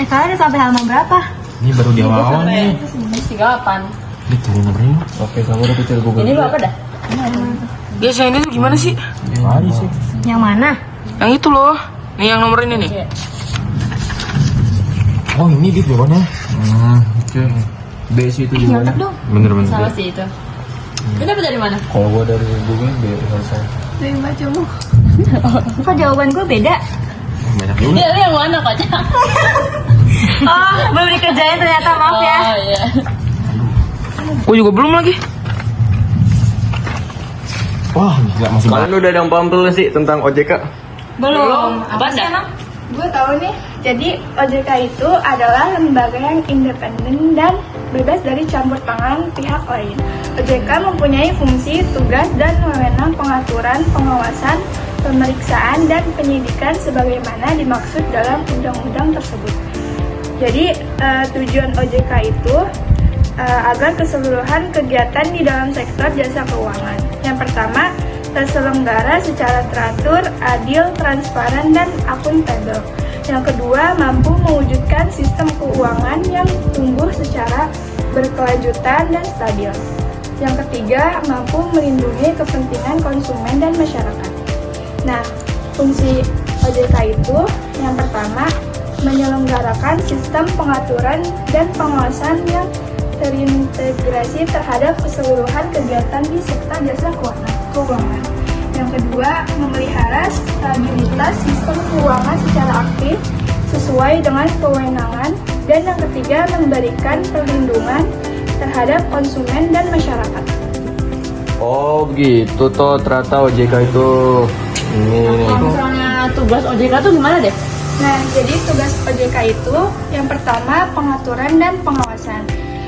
Kalian udah sampai halaman berapa? Ini baru di awal nih. 38. Ini turun nomor ini. Oke, kamu udah kecil Google. Ini berapa dah? Guys, yang ini tuh gimana sih? Mari sih. Yang mana? Yang itu loh. Nih yang nomor ini nih. Oh, ini di jawabannya. Oke. B sih itu jawabannya. Nyontek dong. Bener-bener. Salah sih itu. Itu dapat dari mana? Kalau gua dari Google B harusnya. Dari bacamu. Kok jawaban gue beda? Banyak juga. Dia yang mana kocak? Oh, belum dikerjain ternyata, maaf ya. Oh iya. Gue juga belum lagi. Wah, gila masih banyak. Kalian udah ada yang paham belum sih tentang OJK? Belum. Apa sih emang? Gue tahu nih, jadi OJK itu adalah lembaga yang independen dan bebas dari campur tangan pihak lain. OJK mempunyai fungsi, tugas, dan wewenang pengaturan, pengawasan, pemeriksaan, dan penyidikan sebagaimana dimaksud dalam undang-undang tersebut. Jadi tujuan OJK itu agar keseluruhan kegiatan di dalam sektor jasa keuangan. Yang pertama, terselenggara secara teratur, adil, transparan, dan akuntabel. Yang kedua, mampu mewujudkan sistem keuangan yang tumbuh secara berkelanjutan dan stabil. Yang ketiga, mampu melindungi kepentingan konsumen dan masyarakat. Nah, fungsi OJK itu yang pertama, menyelenggarakan sistem pengaturan dan pengawasan yang terintegrasi terhadap keseluruhan kegiatan di sektor jasa keuangan. Yang kedua, memelihara stabilitas sistem keuangan secara aktif sesuai dengan kewenangan. Dan yang ketiga, memberikan perlindungan terhadap konsumen dan masyarakat. Oh begitu toh ternyata OJK itu. Ini. Kalau misalnya tugas OJK tuh gimana deh? Nah, jadi tugas OJK itu yang pertama pengaturan dan pengawasan.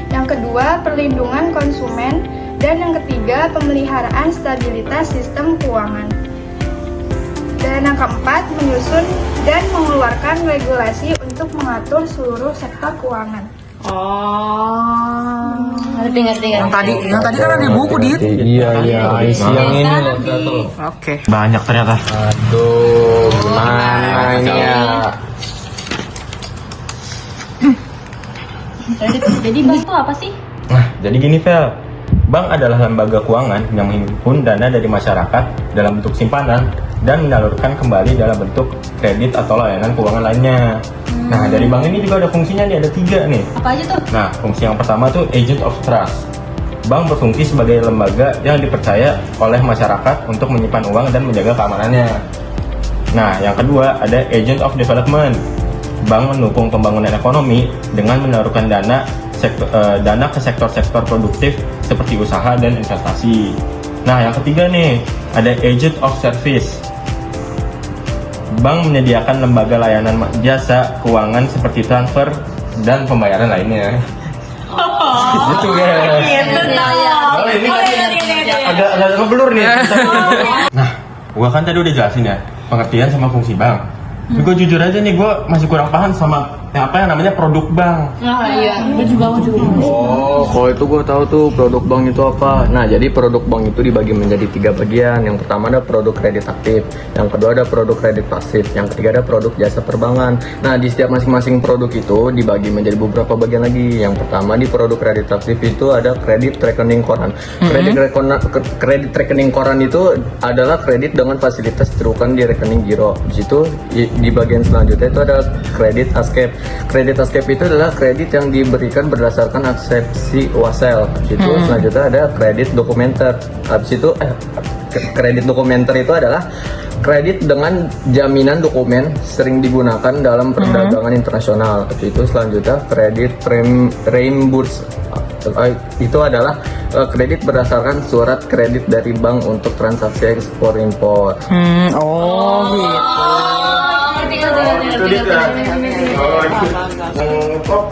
Yang kedua, perlindungan konsumen. Dan yang ketiga, pemeliharaan stabilitas sistem keuangan. Dan yang keempat, menyusun dan mengeluarkan regulasi untuk mengatur seluruh sektor keuangan. Oh. Ngerti. Yang tadi kan ada di buku dit. Iya yang ini loh. Oke. Banyak ternyata. Aduh, gimana ini ya? Jadi bank itu apa sih? Nah, jadi gini, Vel. Bank adalah lembaga keuangan yang menghimpun dana dari masyarakat dalam bentuk simpanan dan menyalurkan kembali dalam bentuk kredit atau layanan keuangan lainnya. Nah, dari bank ini juga ada fungsinya nih, ada 3 nih. Apa aja tuh? Nah, fungsi yang pertama tuh agent of trust. Bank berfungsi sebagai lembaga yang dipercaya oleh masyarakat untuk menyimpan uang dan menjaga keamanannya. Nah, yang kedua ada agent of development. Bank mendukung pembangunan ekonomi dengan menyalurkan dana ke sektor-sektor produktif seperti usaha dan investasi. Nah, yang ketiga nih, ada agent of service. Bank menyediakan lembaga layanan jasa keuangan seperti transfer dan pembayaran lainnya. Gitu ya. Oh, ini agak ngeblur nih. Nah, gua kan tadi udah jelasin ya pengertian sama fungsi bank. Tapi gue jujur aja nih, gue masih kurang paham sama yang namanya produk bank. Nah iya, gue juga. Oh, kalau itu gue tahu tuh produk bank itu apa. Nah, jadi produk bank itu dibagi menjadi 3 bagian. Yang pertama ada produk kredit aktif, yang kedua ada produk kredit pasif, yang ketiga ada produk jasa perbankan. Nah, di setiap masing-masing produk itu dibagi menjadi beberapa bagian lagi. Yang pertama di produk kredit aktif itu ada kredit rekening koran. Kredit rekening koran itu adalah kredit dengan fasilitas terukan di rekening giro. Di situ di bagian selanjutnya itu ada kredit ASCAP. Kredit ASCAP itu adalah kredit yang diberikan berdasarkan aksepsi wasel. Habis itu selanjutnya ada kredit dokumenter. Habis itu kredit dokumenter itu adalah kredit dengan jaminan dokumen sering digunakan dalam perdagangan internasional. Habis itu selanjutnya kredit reimburse. Itu adalah kredit berdasarkan surat kredit dari bank untuk transaksi ekspor impor. Oh gitu.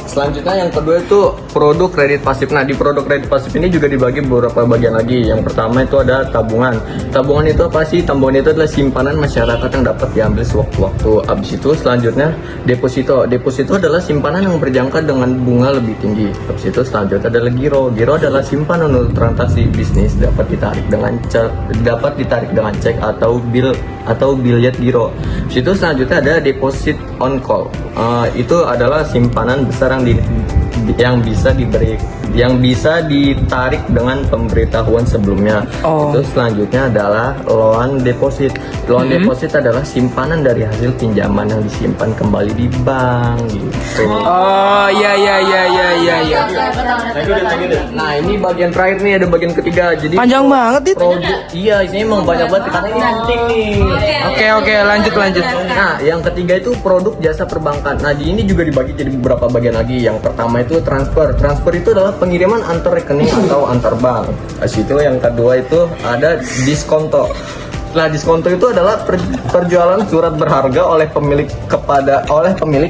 Selanjutnya yang kedua itu produk kredit pasif. Nah, di produk kredit pasif ini juga dibagi beberapa bagian lagi. Yang pertama itu ada tabungan. Tabungan itu apa sih? Tabungan itu adalah simpanan masyarakat yang dapat diambil sewaktu-waktu. Abis itu selanjutnya deposito. Deposito adalah simpanan yang berjangka dengan bunga lebih tinggi. Abis itu selanjutnya adalah giro. Giro adalah simpanan untuk transaksi bisnis dapat ditarik dengan cek atau bilet giro. Abis itu selanjutnya ada deposit on call. Itu adalah simpanan besar yang bisa ditarik dengan pemberitahuan sebelumnya. Oh. Itu selanjutnya adalah loan deposit. Loan deposit adalah simpanan dari hasil pinjaman yang disimpan kembali di bank gitu. Oh, iya. Nah, ini bagian terakhir nih, ada bagian ketiga. Jadi Panjang banget, Dit. produk, iya, ini emang banyak banget karena ini penting nih. Oke, lanjut. Nah, yang ketiga itu produk jasa perbankan. Nah, di ini juga dibagi jadi beberapa bagian lagi. Yang pertama itu transfer. Transfer itu adalah pengiriman antar rekening atau antar bank. Nah, situ yang kedua itu ada diskonto. Nah, diskonto itu adalah perjualan surat berharga oleh pemilik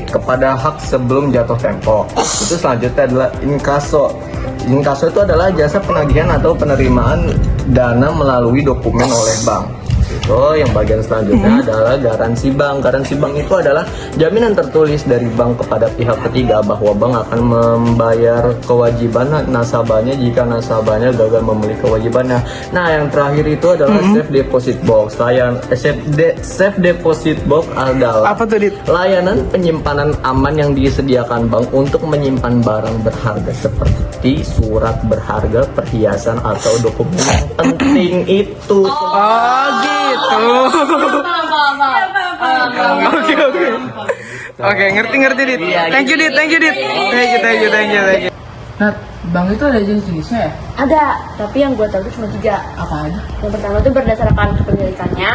kepada hak sebelum jatuh tempo. Itu selanjutnya adalah inkaso. Inkaso itu adalah jasa penagihan atau penerimaan dana melalui dokumen oleh bank. Itu yang bagian selanjutnya adalah garansi bank. Garansi bank itu adalah jaminan tertulis dari bank kepada pihak ketiga bahwa bank akan membayar kewajiban nasabahnya jika nasabahnya gagal memenuhi kewajibannya. Nah, yang terakhir itu adalah safe deposit box. Safe deposit box adalah Apa tuh, Dit? layanan penyimpanan aman yang disediakan bank untuk menyimpan barang berharga seperti surat berharga, perhiasan, atau dokumen yang penting itu. Oh, gitu. Oke, ngerti, Dit. Thank you, Dit. Thank you. Nah, bank itu ada jenis-jenisnya ya? Ada, tapi yang gue tahu itu cuma 3. Apa aja? Yang pertama itu berdasarkan kepemilikannya,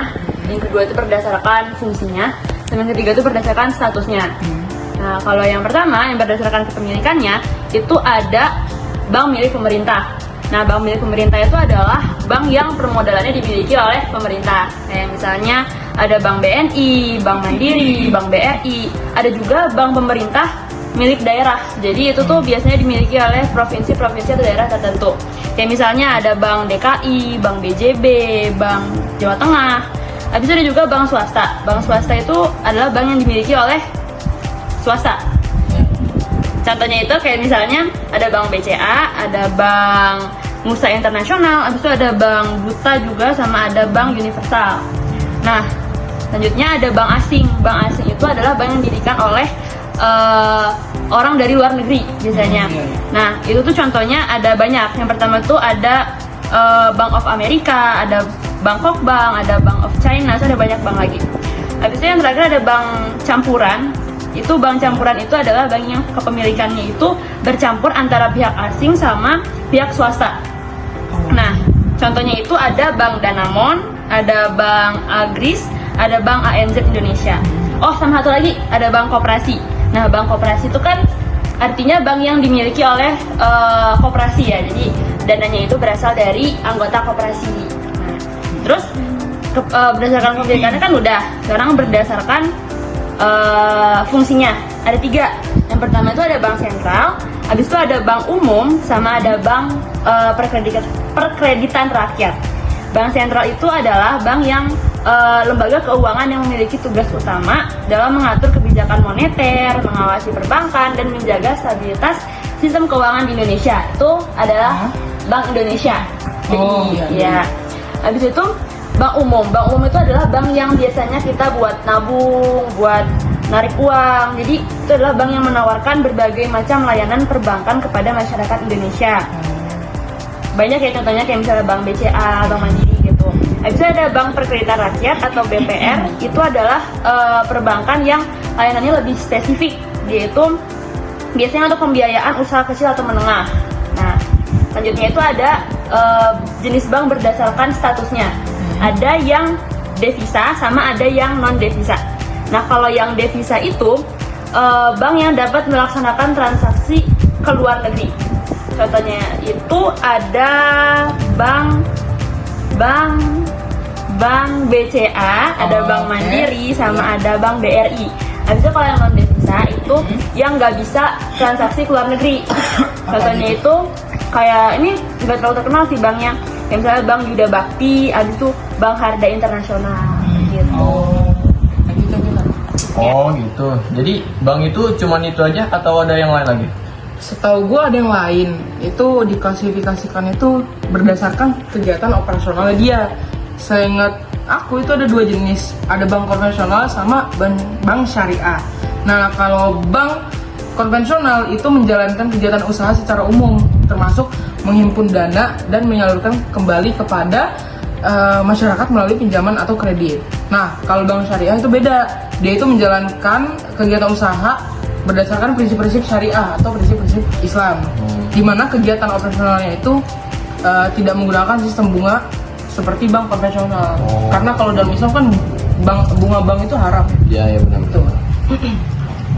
yang kedua itu berdasarkan fungsinya, dan yang ketiga itu berdasarkan statusnya. Nah, kalau yang pertama yang berdasarkan kepemilikannya itu ada bank milik pemerintah. Nah, bank milik pemerintah itu adalah bank yang permodalannya dimiliki oleh pemerintah. Kayak misalnya ada Bank BNI, Bank Mandiri, Bank BRI, ada juga bank pemerintah milik daerah. Jadi itu tuh biasanya dimiliki oleh provinsi-provinsi atau daerah tertentu. Kayak misalnya ada Bank DKI, Bank BJB, Bank Jawa Tengah. Habis itu ada juga bank swasta. Bank swasta itu adalah bank yang dimiliki oleh swasta. Contohnya itu kayak misalnya ada Bank BCA, ada Bank Musa Internasional, habis itu ada Bank Buta juga, sama ada Bank Universal. Nah, selanjutnya ada bank asing. Bank asing itu adalah bank yang didirikan oleh orang dari luar negeri biasanya. Nah, itu tuh contohnya ada banyak. Yang pertama tuh ada Bank of America, ada Bangkok Bank, ada Bank of China, so ada banyak bank lagi. Habis itu yang terakhir ada bank campuran. Itu bank campuran itu adalah bank yang kepemilikannya itu bercampur antara pihak asing sama pihak swasta. Nah, contohnya itu ada Bank Danamon, ada Bank Agris, ada Bank ANZ Indonesia. Oh, sama satu lagi, ada Bank Koperasi. Nah, Bank Koperasi itu kan artinya bank yang dimiliki oleh koperasi ya. Jadi dananya itu berasal dari anggota koperasi. Nah, terus berdasarkan kepemilikannya kan udah. Sekarang berdasarkan fungsinya ada 3. Yang pertama itu ada bank sentral, habis itu ada bank umum, sama ada bank perkreditan rakyat. Bank sentral itu adalah bank yang lembaga keuangan yang memiliki tugas utama dalam mengatur kebijakan moneter, mengawasi perbankan, dan menjaga stabilitas sistem keuangan di Indonesia. Itu adalah Bank Indonesia. Jadi, ya. Habis itu bank umum. Bank umum itu adalah bank yang biasanya kita buat nabung, buat narik uang. Jadi itu adalah bank yang menawarkan berbagai macam layanan perbankan kepada masyarakat Indonesia. Banyak ya contohnya kayak misalnya Bank BCA, Bank Mandiri gitu. Habis itu ada Bank Perkreditan Rakyat atau BPR. Itu adalah perbankan yang layanannya lebih spesifik, yaitu biasanya untuk pembiayaan usaha kecil atau menengah. Nah, selanjutnya itu ada jenis bank berdasarkan statusnya. Ada yang devisa sama ada yang non devisa. Nah, kalau yang devisa itu bank yang dapat melaksanakan transaksi ke luar negeri. Contohnya itu ada bank BCA, ada Bank Mandiri, sama ada Bank BRI. Habis itu kalau yang non devisa itu yang nggak bisa transaksi ke luar negeri. Contohnya itu kayak ini nggak terlalu terkenal sih banknya. Kayak misalnya Bank Yuda Bakti, habis itu Bank Harda Internasional gitu. Oh gitu. Jadi bank itu cuman itu aja atau ada yang lain lagi? Setahu gue ada yang lain. Itu diklasifikasikan itu berdasarkan kegiatan operasionalnya dia. Seingat aku itu ada dua jenis, ada bank konvensional sama bank syariah. Nah, kalau bank konvensional itu menjalankan kegiatan usaha secara umum, termasuk menghimpun dana dan menyalurkan kembali kepada masyarakat melalui pinjaman atau kredit. Nah, kalau bank syariah itu beda, dia itu menjalankan kegiatan usaha berdasarkan prinsip-prinsip syariah atau prinsip-prinsip Islam, di mana kegiatan operasionalnya itu tidak menggunakan sistem bunga seperti bank konvensional. Karena kalau dalam Islam kan bunga bank itu haram. Iya, benar betul.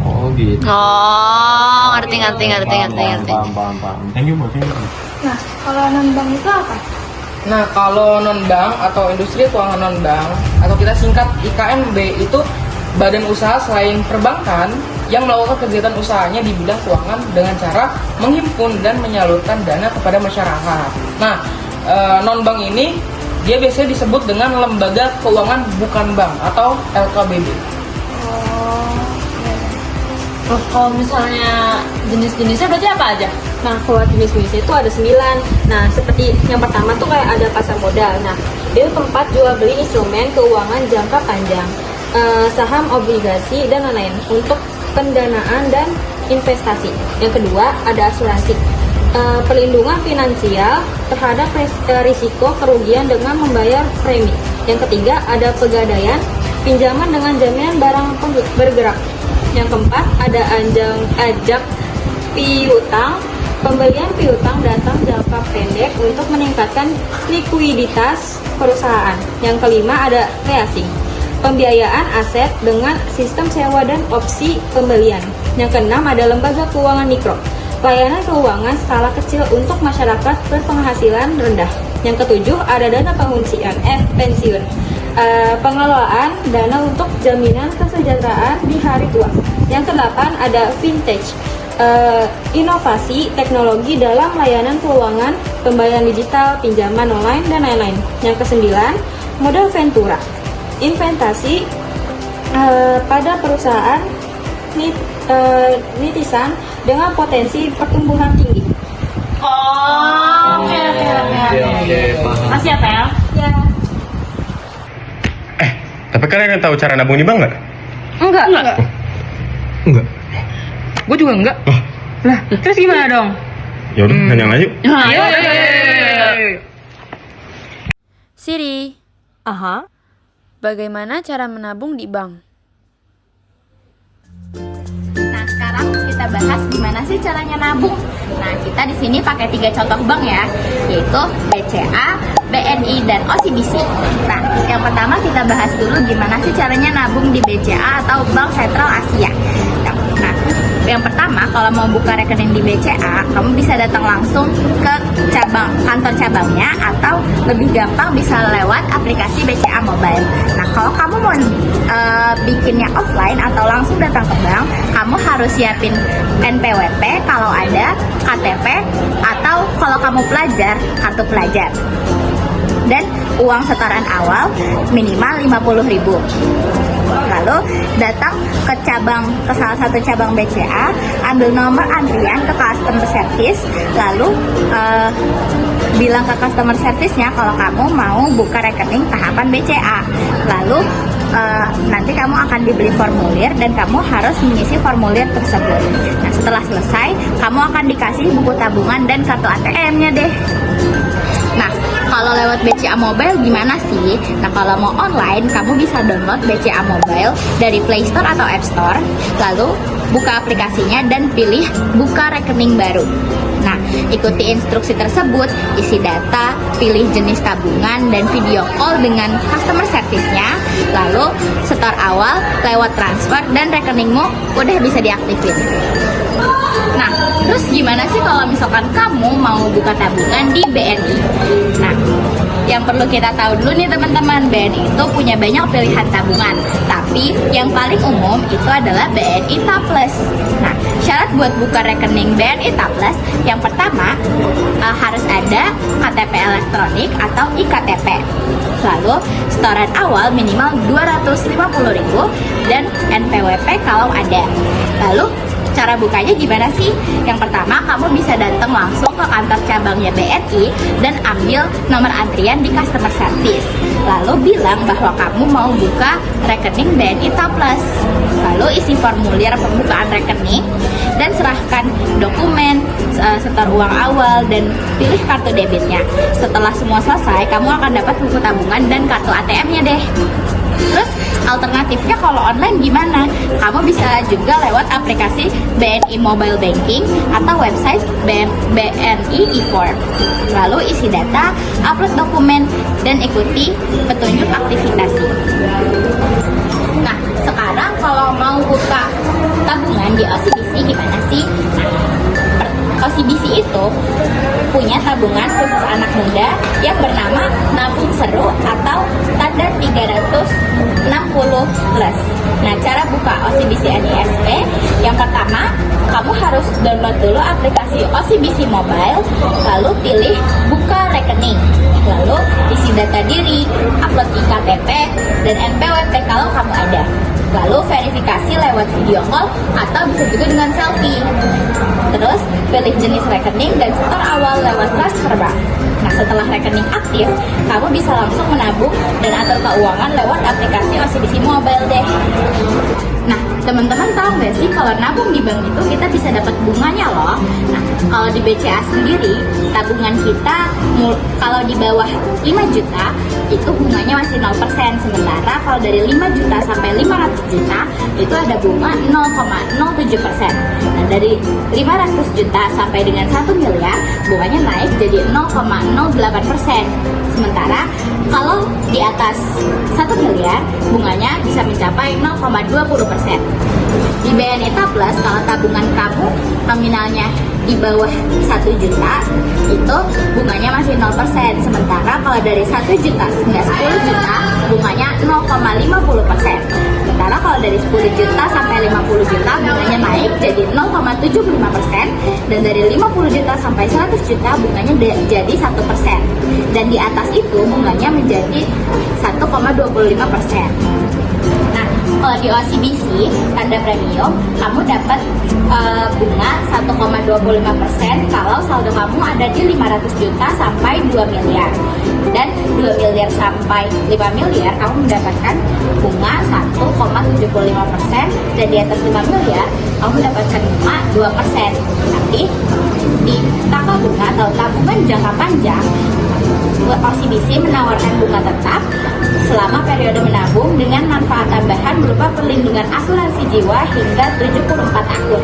Oh gitu. Oh, ngerti. Paham. Thank you, Thank you. Nah, kalau non-bank itu apa? Nah, kalau non-bank atau industri keuangan non-bank atau kita singkat IKNB itu badan usaha selain perbankan yang melakukan kegiatan usahanya di bidang keuangan dengan cara menghimpun dan menyalurkan dana kepada masyarakat. Nah, non-bank ini dia biasanya disebut dengan lembaga keuangan bukan bank atau LKBB. Terus kalau misalnya jenis-jenisnya berarti apa aja? Nah, kalau jenis-jenisnya itu ada 9. Nah, seperti yang pertama tuh kayak ada pasar modal. Nah, dia tempat jual beli instrumen keuangan jangka panjang, saham, obligasi, dan lain-lain untuk pendanaan dan investasi. Yang kedua ada asuransi, perlindungan finansial terhadap risiko kerugian dengan membayar premi. Yang ketiga ada pegadaian, pinjaman dengan jaminan barang bergerak. Yang keempat ada ajak piutang, pembelian piutang datang jangka pendek untuk meningkatkan likuiditas perusahaan. Yang kelima ada leasing, pembiayaan aset dengan sistem sewa dan opsi pembelian. Yang keenam ada lembaga keuangan mikro, layanan keuangan skala kecil untuk masyarakat berpenghasilan rendah. Yang ketujuh ada dana pensiun, pengelolaan dana untuk jaminan kesejahteraan di hari tua. Yang kedelapan ada vintage, inovasi teknologi dalam layanan keuangan, pembayaran digital, pinjaman online, dan lain-lain. Yang kesembilan modal ventura, investasi pada perusahaan nitisan dengan potensi pertumbuhan tinggi. Oh, oke. Paham. Masih ya, Tel? Ya. Tapi kalian tahu cara nabung di bank nggak? Enggak. Enggak. Gue juga enggak. Lah, terus gimana dong? Ya udah, nanya aja. Ayo. Siri, Aha. bagaimana cara menabung di bank? Nah, sekarang kita bahas gimana sih caranya nabung. Nah, kita di sini pakai 3 contoh bank ya, yaitu BCA, BNI, dan OCBC. Nah, yang pertama kita bahas dulu gimana sih caranya nabung di BCA atau Bank Sentral Asia. Nah, yang pertama kalau mau buka rekening di BCA, kamu bisa datang langsung ke kantor cabangnya atau lebih gampang bisa lewat aplikasi BCA Mobile. Nah, kalau kamu mau bikinnya offline atau langsung datang ke bank, kamu harus siapin NPWP kalau ada, KTP, atau kalau kamu pelajar, kartu pelajar. Dan uang setoran awal minimal 50.000. Lalu datang ke salah satu cabang BCA, ambil nomor antrian ke customer service, lalu bilang ke customer service-nya kalau kamu mau buka rekening tahapan BCA. Lalu nanti kamu akan dibeli formulir dan kamu harus mengisi formulir tersebut. Nah, setelah selesai, kamu akan dikasih buku tabungan dan kartu ATM-nya deh. Nah, kalau lewat BCA Mobile gimana sih? Nah, kalau mau online, kamu bisa download BCA Mobile dari Play Store atau App Store. Lalu buka aplikasinya dan pilih buka rekening baru. Nah, ikuti instruksi tersebut, isi data, pilih jenis tabungan, dan video call dengan customer service-nya. Lalu setor awal lewat transfer dan rekeningmu udah bisa diaktifin. Nah, terus gimana sih kalau misalkan kamu mau buka tabungan di BNI? Nah, yang perlu kita tahu dulu nih teman-teman, BNI itu punya banyak pilihan tabungan, tapi yang paling umum itu adalah BNI Taples. Nah, syarat buat buka rekening BNI Taples, yang pertama harus ada KTP elektronik atau iktp. Lalu setoran awal minimal 250.000 dan NPWP kalau ada. Lalu cara bukanya gimana sih? Yang pertama, kamu bisa datang langsung ke kantor cabangnya BNI dan ambil nomor antrian di customer service. Lalu bilang bahwa kamu mau buka rekening BNI Taples. Lalu isi formulir pembukaan rekening dan serahkan dokumen, setor uang awal, dan pilih kartu debitnya. Setelah semua selesai, kamu akan dapat buku tabungan dan kartu ATM-nya deh. Terus alternatifnya kalau online gimana? Kamu bisa juga lewat aplikasi BNI Mobile Banking atau website BNI eForm. Lalu isi data, upload dokumen, dan ikuti petunjuk aktivitas. Nah, sekarang kalau mau buka tabungan di OCBC gimana sih? OCBC itu punya tabungan khusus anak muda yang bernama Nabung Seru atau tanda 360 plus. Nah, cara buka OCBC NISP, yang pertama, kamu harus download dulu aplikasi OCBC Mobile, lalu pilih buka rekening, lalu isi data diri, upload IKTP dan NPWP kalau kamu ada. Lalu verifikasi lewat video call atau bisa juga dengan selfie. Terus pilih jenis rekening dan setor awal lewat transfer bank. Nah, setelah rekening aktif, kamu bisa langsung menabung dan atur keuangan lewat aplikasi OCBC Mobile deh. Nah, teman-teman tahu nggak sih kalau nabung di bank itu kita bisa dapat bunganya loh. Nah, kalau di BCA sendiri, tabungan kita kalau di bawah 5 juta itu bunganya masih 0%. Sementara kalau dari 5 juta sampai 500 juta itu ada bunga 0,07%. Nah, dari 500 juta sampai dengan 1 miliar bunganya naik jadi 0,08%. Sementara kalau di atas 1 miliar bunganya bisa mencapai 0,20%. Di BNI Taples, kalau tabungan kamu nominalnya di bawah 1 juta itu bunganya masih 0%. Sementara kalau dari 1 juta hingga 10 juta bunganya 0,50%. Sementara kalau dari 10 juta sampai 50 juta bunganya naik jadi 0,75%. Dan dari 50 juta sampai 100 juta bunganya jadi 1%. Dan di atas itu bunganya menjadi 1,25%. Nah, kalau di OCBC tanda premium, kamu dapat bunga 1,25% kalau saldo kamu ada di 500 juta sampai 2 miliar. Dan 2 miliar sampai 5 miliar kamu mendapatkan bunga 1,75%, dan di atas 5 miliar kamu mendapatkan bunga 2%. Tapi di tanggal bunga atau tabungan jangka panjang, OCBC menawarkan bunga tetap selama periode menabung dengan manfaat tambahan berupa perlindungan asuransi jiwa hingga 74 akun.